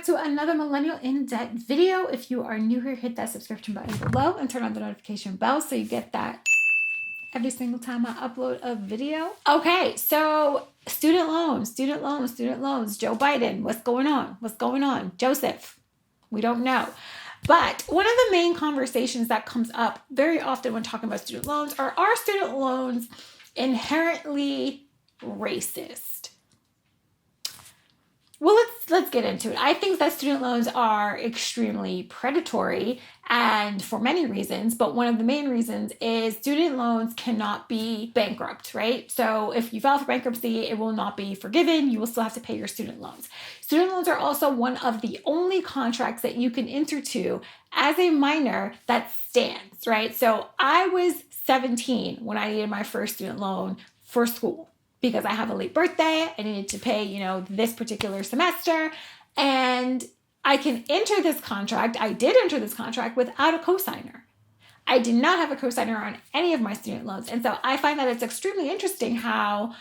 to another Millennial in Debt video. If you are new here, hit that subscription button below and turn on the notification bell so you get that every single time I upload a video. Okay, so student loans. Joe Biden, what's going on? Joseph, we don't know. But one of the main conversations that comes up very often when talking about student loans are student loans inherently racist? Well, let's get into it. I think that student loans are extremely predatory, and for many reasons, but one of the main reasons is student loans cannot be bankrupt, right? So if you file for bankruptcy, it will not be forgiven. You will still have to pay your student loans. Student loans are also one of the only contracts that you can enter to as a minor that stands, right? So I was 17 when I needed my first student loan for school, because I have a late birthday. I needed to pay, this particular semester. And I can enter this contract. I did enter this contract without a cosigner. I did not have a cosigner on any of my student loans. And so I find that it's extremely interesting how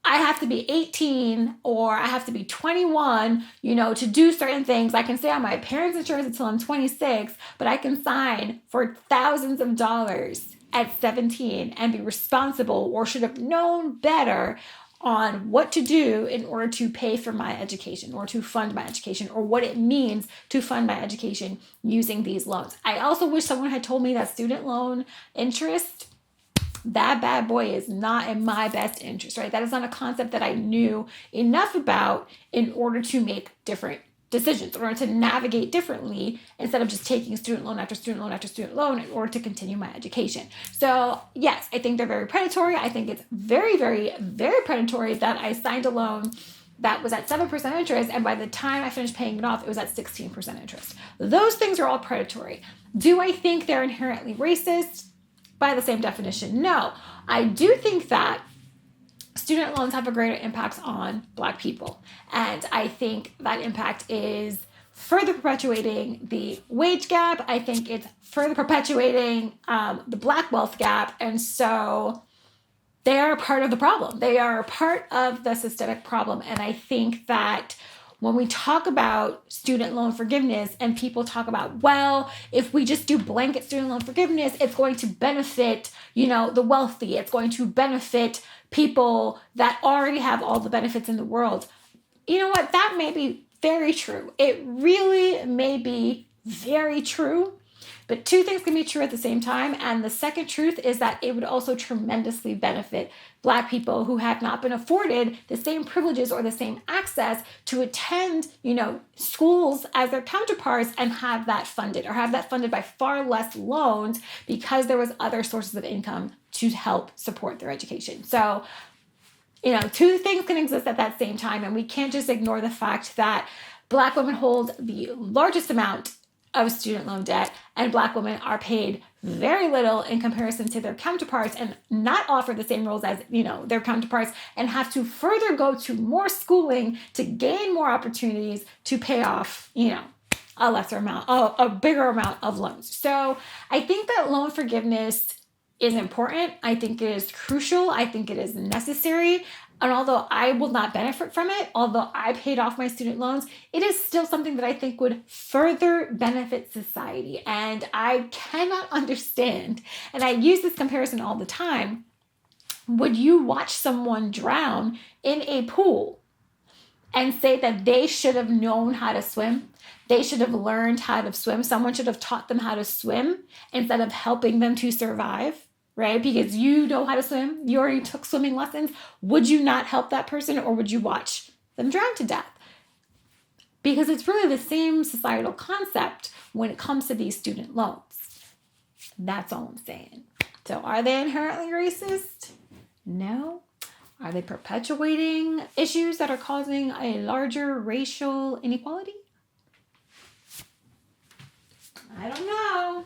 I have to be 18 or I have to be 21, to do certain things. I can stay on my parents' insurance until I'm 26, but I can sign for thousands of dollars at 17 and be responsible, or should have known better on what to do in order to pay for my education or to fund my education, or what it means to fund my education using these loans. I also wish someone had told me that student loan interest, that bad boy is not in my best interest, right? That is not a concept that I knew enough about in order to make different decisions, in order to navigate differently, instead of just taking student loan after student loan after student loan in order to continue my education. So yes, I think they're very predatory. I think it's very, very, very predatory that I signed a loan that was at 7% interest, and by the time I finished paying it off, it was at 16% interest. Those things are all predatory. Do I think they're inherently racist? By the same definition, no. I do think that student loans have a greater impact on Black people. And I think that impact is further perpetuating the wage gap. I think it's further perpetuating the Black wealth gap. And so they are part of the problem. They are part of the systemic problem. And I think that when we talk about student loan forgiveness and people talk about, well, if we just do blanket student loan forgiveness, it's going to benefit, the wealthy. It's going to benefit people that already have all the benefits in the world. You know what? That may be very true. It really may be very true. But two things can be true at the same time. And the second truth is that it would also tremendously benefit Black people who have not been afforded the same privileges or the same access to attend, schools as their counterparts, and have that funded, or have that funded by far less loans, because there was other sources of income to help support their education. So, two things can exist at that same time. And we can't just ignore the fact that Black women hold the largest amount of student loan debt, and Black women are paid very little in comparison to their counterparts, and not offered the same roles as their counterparts, and have to further go to more schooling to gain more opportunities to pay off a lesser amount, a bigger amount of loans. So I think that loan forgiveness is important. I think it is crucial. I think it is necessary. And although I will not benefit from it, although I paid off my student loans, it is still something that I think would further benefit society. And I cannot understand, and I use this comparison all the time, would you watch someone drown in a pool and say that they should have known how to swim? They should have learned how to swim. Someone should have taught them how to swim instead of helping them to survive. Right? Because you know how to swim, you already took swimming lessons. Would you not help that person, or would you watch them drown to death? Because it's really the same societal concept when it comes to these student loans. That's all I'm saying. So are they inherently racist? No. Are they perpetuating issues that are causing a larger racial inequality? I don't know.